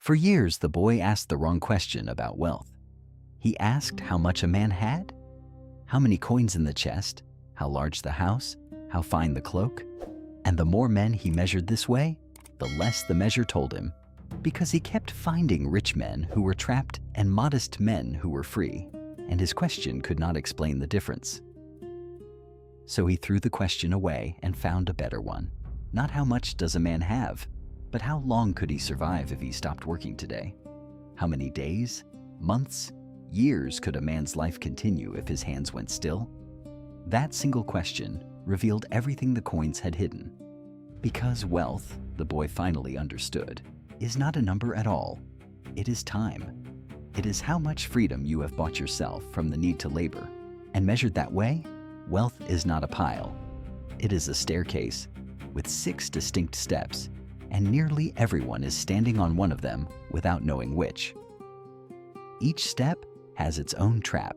For years, the boy asked the wrong question about wealth. He asked how much a man had, how many coins in the chest, how large the house, how fine the cloak. And the more men he measured this way, the less the measure told him, because he kept finding rich men who were trapped and modest men who were free, and his question could not explain the difference. So he threw the question away and found a better one. Not how much does a man have, but how long could he survive if he stopped working today? How many days, months, years could a man's life continue if his hands went still? That single question revealed everything the coins had hidden. Because wealth, the boy finally understood, is not a number at all. It is time. It is how much freedom you have bought yourself from the need to labor. And measured that way, wealth is not a pile. It is a staircase with 6 distinct steps, and nearly everyone is standing on one of them without knowing which. Each step has its own trap,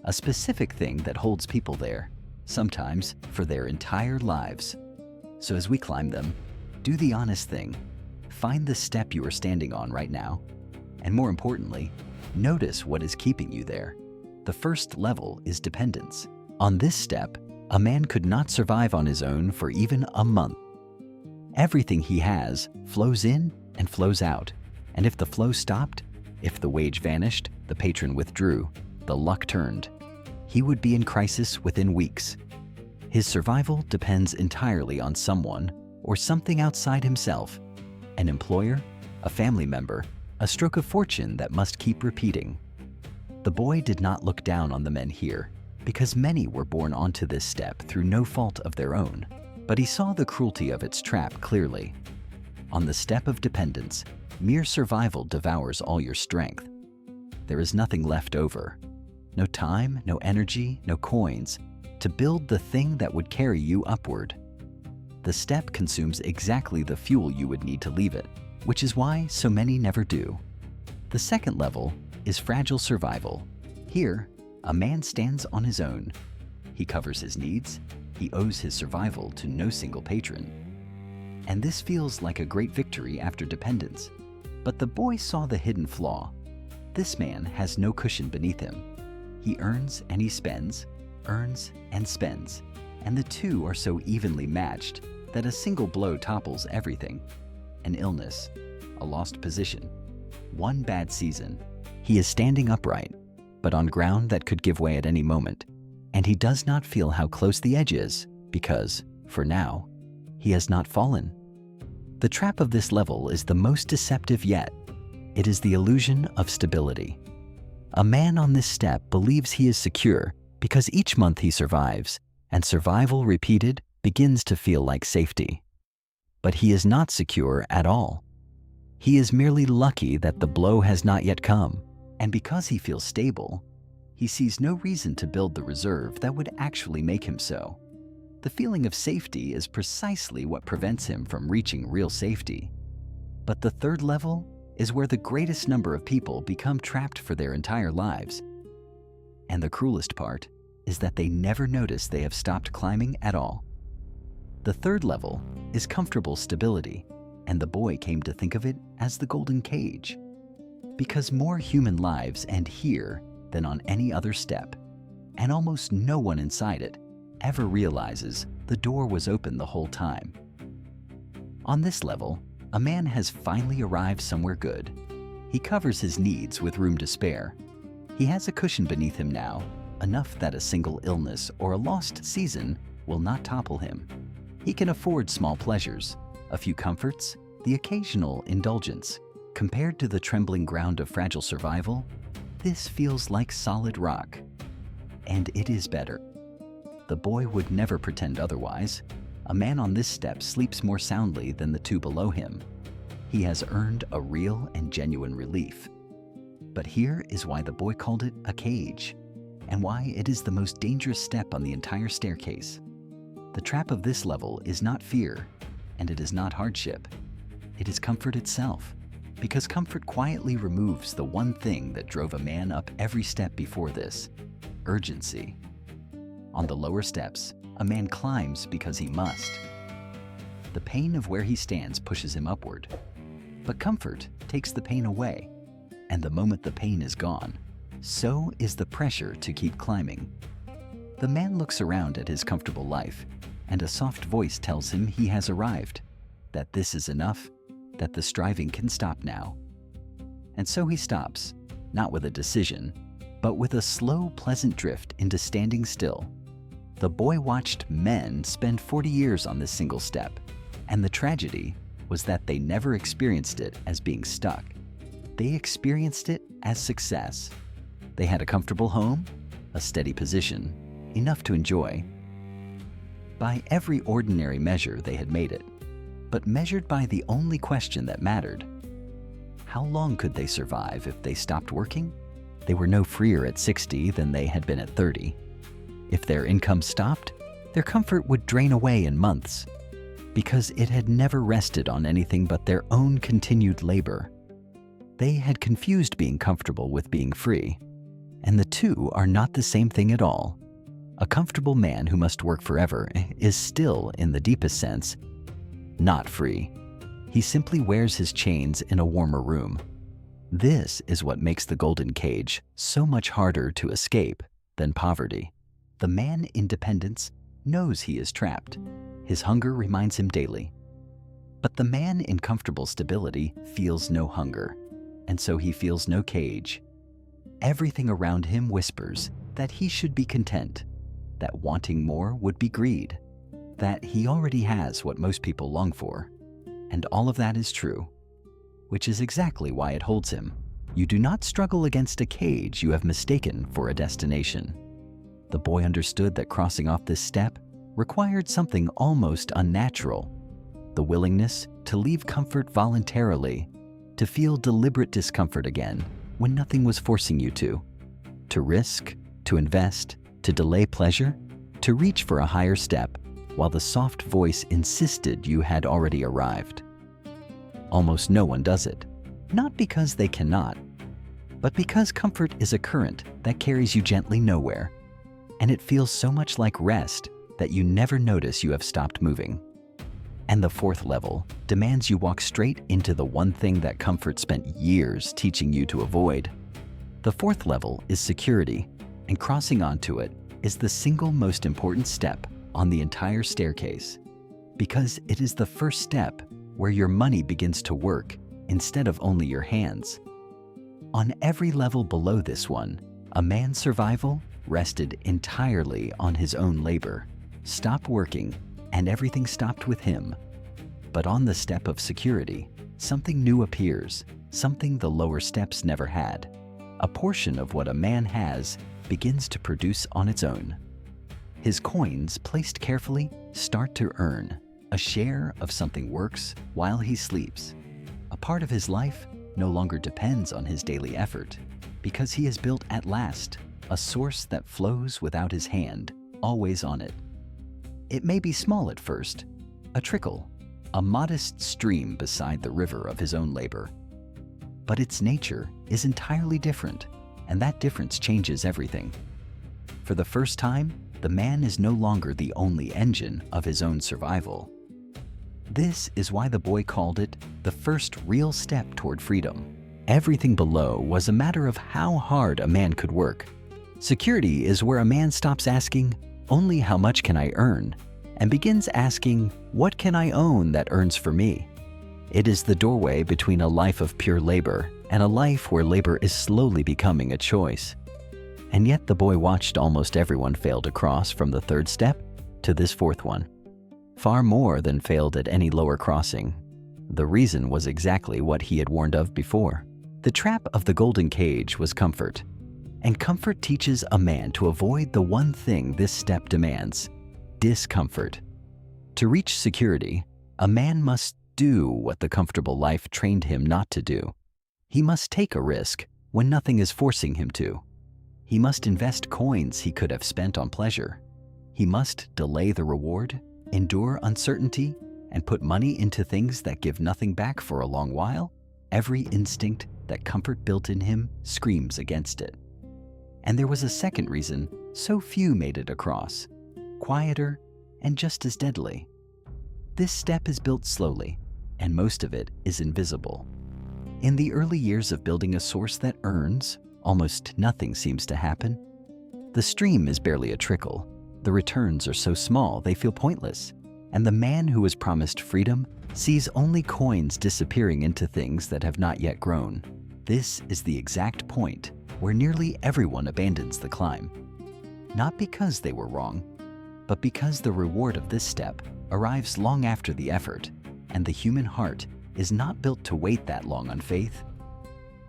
a specific thing that holds people there, sometimes for their entire lives. So as we climb them, do the honest thing. Find the step you are standing on right now, and more importantly, notice what is keeping you there. The first level is dependence. On this step, a man could not survive on his own for even a month. Everything he has flows in and flows out, and if the flow stopped, if the wage vanished, the patron withdrew, the luck turned, he would be in crisis within weeks. His survival depends entirely on someone or something outside himself, an employer, a family member, a stroke of fortune that must keep repeating. The boy did not look down on the men here, because many were born onto this step through no fault of their own, but he saw the cruelty of its trap clearly. On the step of dependence, mere survival devours all your strength. There is nothing left over. No time, no energy, no coins, to build the thing that would carry you upward. The step consumes exactly the fuel you would need to leave it, which is why so many never do. The second level is fragile survival. Here, a man stands on his own. He covers his needs. He owes his survival to no single patron. And this feels like a great victory after dependence. But the boy saw the hidden flaw. This man has no cushion beneath him. He earns and he spends, earns and spends, and the two are so evenly matched that a single blow topples everything. An illness, a lost position, one bad season. He is standing upright, but on ground that could give way at any moment, and he does not feel how close the edge is because, for now, he has not fallen. The trap of this level is the most deceptive yet. It is the illusion of stability. A man on this step believes he is secure because each month he survives, and survival repeated begins to feel like safety. But he is not secure at all. He is merely lucky that the blow has not yet come, and because he feels stable, he sees no reason to build the reserve that would actually make him so. The feeling of safety is precisely what prevents him from reaching real safety. But the third level is where the greatest number of people become trapped for their entire lives. And the cruelest part is that they never notice they have stopped climbing at all. The third level is comfortable stability, and the boy came to think of it as the golden cage. Because more human lives end here than on any other step, and almost no one inside it ever realizes the door was open the whole time. On this level, a man has finally arrived somewhere good. He covers his needs with room to spare. He has a cushion beneath him now, enough that a single illness or a lost season will not topple him. He can afford small pleasures, a few comforts, the occasional indulgence. Compared to the trembling ground of fragile survival, this feels like solid rock. And it is better. The boy would never pretend otherwise. A man on this step sleeps more soundly than the two below him. He has earned a real and genuine relief. But here is why the boy called it a cage, and why it is the most dangerous step on the entire staircase. The trap of this level is not fear, and it is not hardship. It is comfort itself, because comfort quietly removes the one thing that drove a man up every step before this: urgency. On the lower steps, a man climbs because he must. The pain of where he stands pushes him upward. But comfort takes the pain away, and the moment the pain is gone, so is the pressure to keep climbing. The man looks around at his comfortable life, and a soft voice tells him he has arrived, that this is enough, that the striving can stop now. And so he stops, not with a decision, but with a slow, pleasant drift into standing still. The boy watched men spend 40 years on this single step, and the tragedy was that they never experienced it as being stuck. They experienced it as success. They had a comfortable home, a steady position, enough to enjoy. By every ordinary measure, they had made it, but measured by the only question that mattered. How long could they survive if they stopped working? They were no freer at 60 than they had been at 30. If their income stopped, their comfort would drain away in months, because it had never rested on anything but their own continued labor. They had confused being comfortable with being free, and the two are not the same thing at all. A comfortable man who must work forever is still, in the deepest sense, not free. He simply wears his chains in a warmer room. This is what makes the golden cage so much harder to escape than poverty. The man in dependence knows he is trapped. His hunger reminds him daily. But the man in comfortable stability feels no hunger, and so he feels no cage. Everything around him whispers that he should be content, that wanting more would be greed, that he already has what most people long for. And all of that is true, which is exactly why it holds him. You do not struggle against a cage you have mistaken for a destination. The boy understood that crossing off this step required something almost unnatural, the willingness to leave comfort voluntarily, to feel deliberate discomfort again when nothing was forcing you to risk, to invest, to delay pleasure, to reach for a higher step, while the soft voice insisted you had already arrived. Almost no one does it, not because they cannot, but because comfort is a current that carries you gently nowhere, and it feels so much like rest that you never notice you have stopped moving. And the fourth level demands you walk straight into the one thing that comfort spent years teaching you to avoid. The fourth level is security, and crossing onto it is the single most important step on the entire staircase, because it is the first step where your money begins to work instead of only your hands. On every level below this one, a man's survival rested entirely on his own labor. Stop working, and everything stopped with him. But on the step of security, something new appears, something the lower steps never had. A portion of what a man has begins to produce on its own. His coins, placed carefully, start to earn. A share of something works while he sleeps. A part of his life no longer depends on his daily effort, because he has built at last a source that flows without his hand, always on it. It may be small at first, a trickle, a modest stream beside the river of his own labor. But its nature is entirely different, and that difference changes everything. For the first time, the man is no longer the only engine of his own survival. This is why the boy called it the first real step toward freedom. Everything below was a matter of how hard a man could work. Security is where a man stops asking, "Only how much can I earn?" and begins asking, "What can I own that earns for me?" It is the doorway between a life of pure labor and a life where labor is slowly becoming a choice. And yet the boy watched almost everyone fail to cross from the third step to this fourth one. Far more than failed at any lower crossing. The reason was exactly what he had warned of before. The trap of the golden cage was comfort. And comfort teaches a man to avoid the one thing this step demands: discomfort. To reach security, a man must do what the comfortable life trained him not to do. He must take a risk when nothing is forcing him to. He must invest coins he could have spent on pleasure. He must delay the reward, endure uncertainty, and put money into things that give nothing back for a long while. Every instinct that comfort built in him screams against it. And there was a second reason so few made it across, quieter and just as deadly. This step is built slowly, and most of it is invisible. In the early years of building a source that earns, almost nothing seems to happen. The stream is barely a trickle. The returns are so small they feel pointless. And the man who was promised freedom sees only coins disappearing into things that have not yet grown. This is the exact point where nearly everyone abandons the climb. Not because they were wrong, but because the reward of this step arrives long after the effort, and the human heart is not built to wait that long on faith.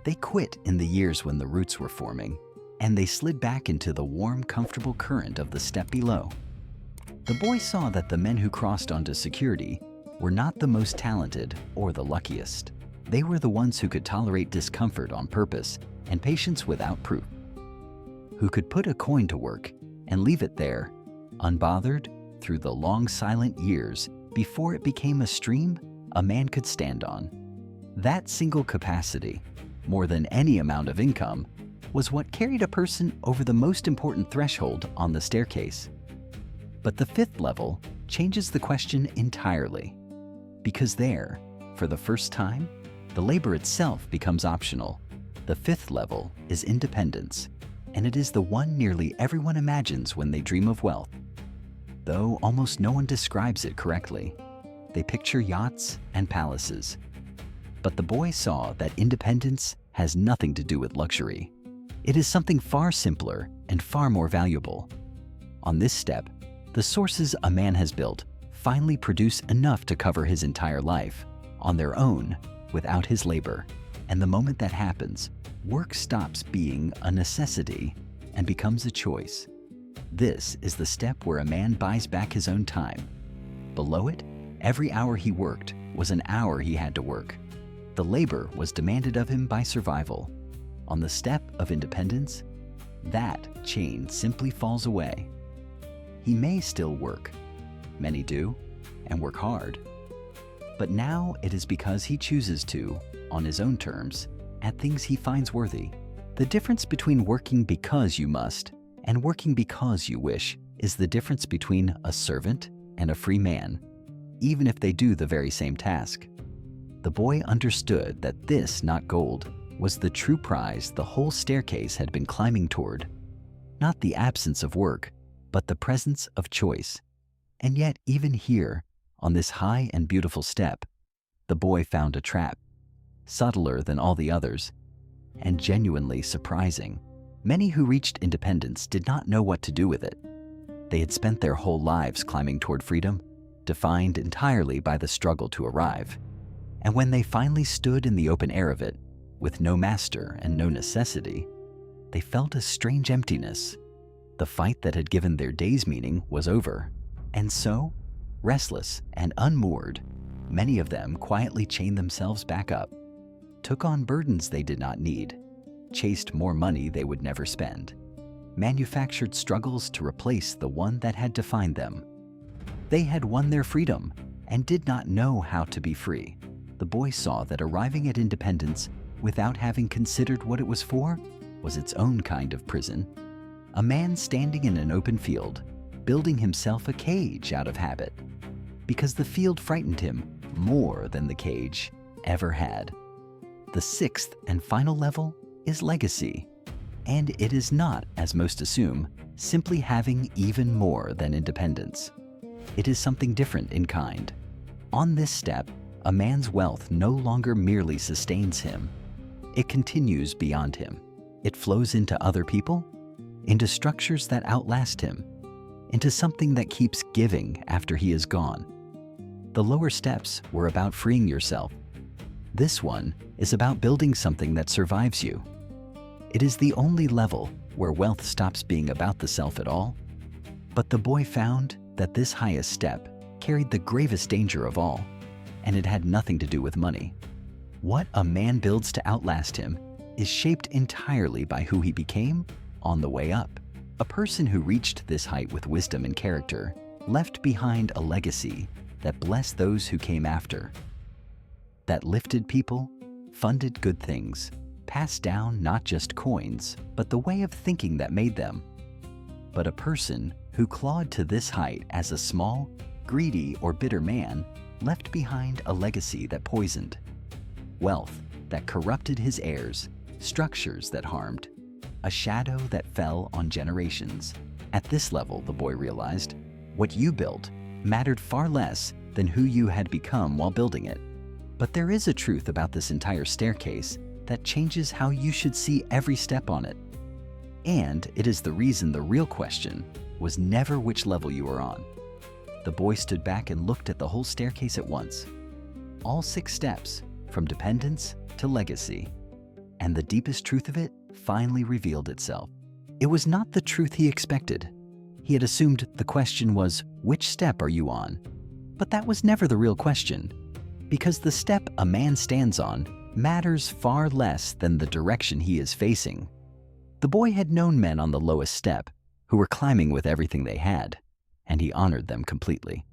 They quit in the years when the roots were forming, and they slid back into the warm, comfortable current of the step below. The boy saw that the men who crossed onto security were not the most talented or the luckiest. They were the ones who could tolerate discomfort on purpose and patience without proof, who could put a coin to work and leave it there, unbothered, through the long silent years before it became a stream a man could stand on. That single capacity, more than any amount of income, was what carried a person over the most important threshold on the staircase. But the fifth level changes the question entirely, because there, for the first time, the labor itself becomes optional. The fifth level is independence, and it is the one nearly everyone imagines when they dream of wealth. Though almost no one describes it correctly. They picture yachts and palaces. But the boy saw that independence has nothing to do with luxury. It is something far simpler and far more valuable. On this step, the sources a man has built finally produce enough to cover his entire life, on their own, without his labor. And the moment that happens, work stops being a necessity and becomes a choice. This is the step where a man buys back his own time. Below it, every hour he worked was an hour he had to work. The labor was demanded of him by survival. On the step of independence, that chain simply falls away. He may still work. Many do, and work hard. But now it is because he chooses to, on his own terms, at things he finds worthy. The difference between working because you must and working because you wish is the difference between a servant and a free man, even if they do the very same task. The boy understood that this, not gold, was the true prize the whole staircase had been climbing toward. Not the absence of work, but the presence of choice. And yet, even here, on this high and beautiful step, the boy found a trap, subtler than all the others, and genuinely surprising. Many who reached independence did not know what to do with it. They had spent their whole lives climbing toward freedom, defined entirely by the struggle to arrive. And when they finally stood in the open air of it, with no master and no necessity, they felt a strange emptiness. The fight that had given their day's meaning was over. And so, restless and unmoored, many of them quietly chained themselves back up, took on burdens they did not need, chased more money they would never spend, manufactured struggles to replace the one that had defined them. They had won their freedom and did not know how to be free. The boy saw that arriving at independence without having considered what it was for was its own kind of prison. A man standing in an open field, building himself a cage out of habit, because the field frightened him more than the cage ever had. The sixth and final level is legacy, and it is not, as most assume, simply having even more than independence. It is something different in kind. On this step, a man's wealth no longer merely sustains him. It continues beyond him. It flows into other people, into structures that outlast him, into something that keeps giving after he is gone. The lower steps were about freeing yourself. This one is about building something that survives you. It is the only level where wealth stops being about the self at all. But the boy found that this highest step carried the gravest danger of all, and it had nothing to do with money. What a man builds to outlast him is shaped entirely by who he became on the way up. A person who reached this height with wisdom and character left behind a legacy that blessed those who came after, that lifted people, funded good things, passed down not just coins, but the way of thinking that made them. But a person who clawed to this height as a small, greedy, or bitter man left behind a legacy that poisoned. Wealth that corrupted his heirs, structures that harmed, a shadow that fell on generations. At this level, the boy realized, what you built mattered far less than who you had become while building it. But there is a truth about this entire staircase that changes how you should see every step on it. And it is the reason the real question was never which level you were on. The boy stood back and looked at the whole staircase at once. All 6 steps, from dependence to legacy. And the deepest truth of it finally revealed itself. It was not the truth he expected. He had assumed the question was, which step are you on? But that was never the real question, because the step a man stands on matters far less than the direction he is facing. The boy had known men on the lowest step who were climbing with everything they had, and he honored them completely.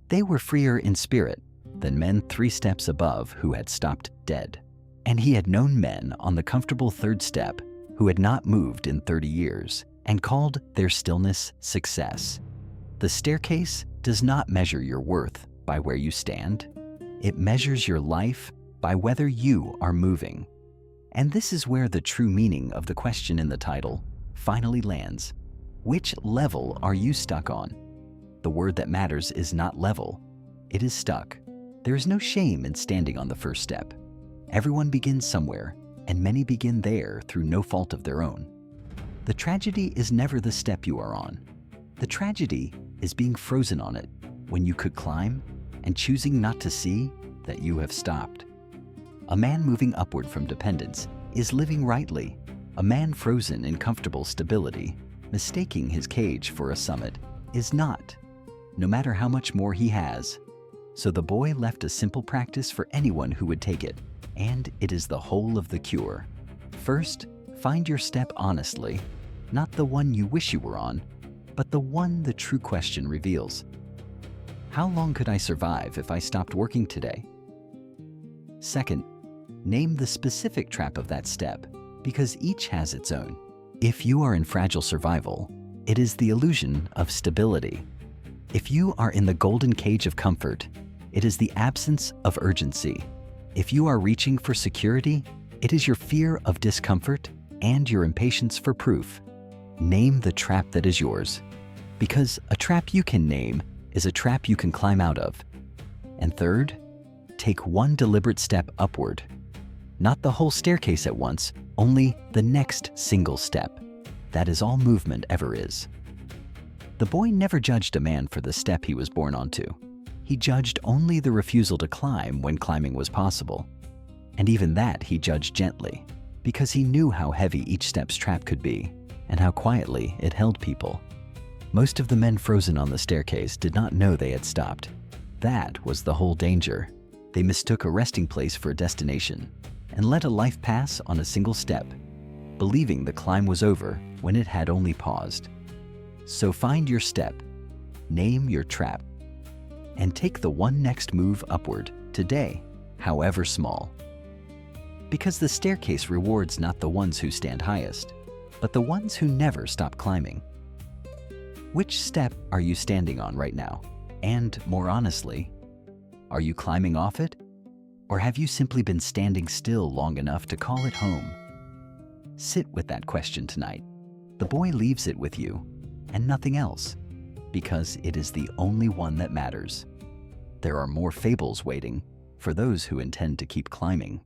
They were freer in spirit than men 3 steps above who had stopped dead. And he had known men on the comfortable 3rd step who had not moved in 30 years and called their stillness success. The staircase does not measure your worth by where you stand. It measures your life by whether you are moving. And this is where the true meaning of the question in the title finally lands. Which level are you stuck on? The word that matters is not level, it is stuck. There is no shame in standing on the 1st step. Everyone begins somewhere, and many begin there through no fault of their own. The tragedy is never the step you are on. The tragedy is being frozen on it when you could climb and choosing not to see that you have stopped. A man moving upward from dependence is living rightly. A man frozen in comfortable stability, mistaking his cage for a summit, is not, no matter how much more he has. So the boy left a simple practice for anyone who would take it, and it is the whole of the cure. First, find your step honestly, not the one you wish you were on, but the one the true question reveals. How long could I survive if I stopped working today? Second, name the specific trap of that step, because each has its own. If you are in fragile survival, it is the illusion of stability. If you are in the golden cage of comfort, it is the absence of urgency. If you are reaching for security, it is your fear of discomfort and your impatience for proof. Name the trap that is yours, because a trap you can name is a trap you can climb out of. And third, take one deliberate step upward. Not the whole staircase at once, only the next single step. That is all movement ever is. The boy never judged a man for the step he was born onto. He judged only the refusal to climb when climbing was possible. And even that he judged gently, because he knew how heavy each step's trap could be, and how quietly it held people. Most of the men frozen on the staircase did not know they had stopped. That was the whole danger. They mistook a resting place for a destination, and let a life pass on a single step, believing the climb was over when it had only paused. So find your step, name your trap, and take the one next move upward today, however small. Because the staircase rewards not the ones who stand highest, but the ones who never stop climbing. Which step are you standing on right now? And more honestly, are you climbing off it? Or have you simply been standing still long enough to call it home? Sit with that question tonight. The boy leaves it with you, and nothing else, because it is the only one that matters. There are more fables waiting for those who intend to keep climbing.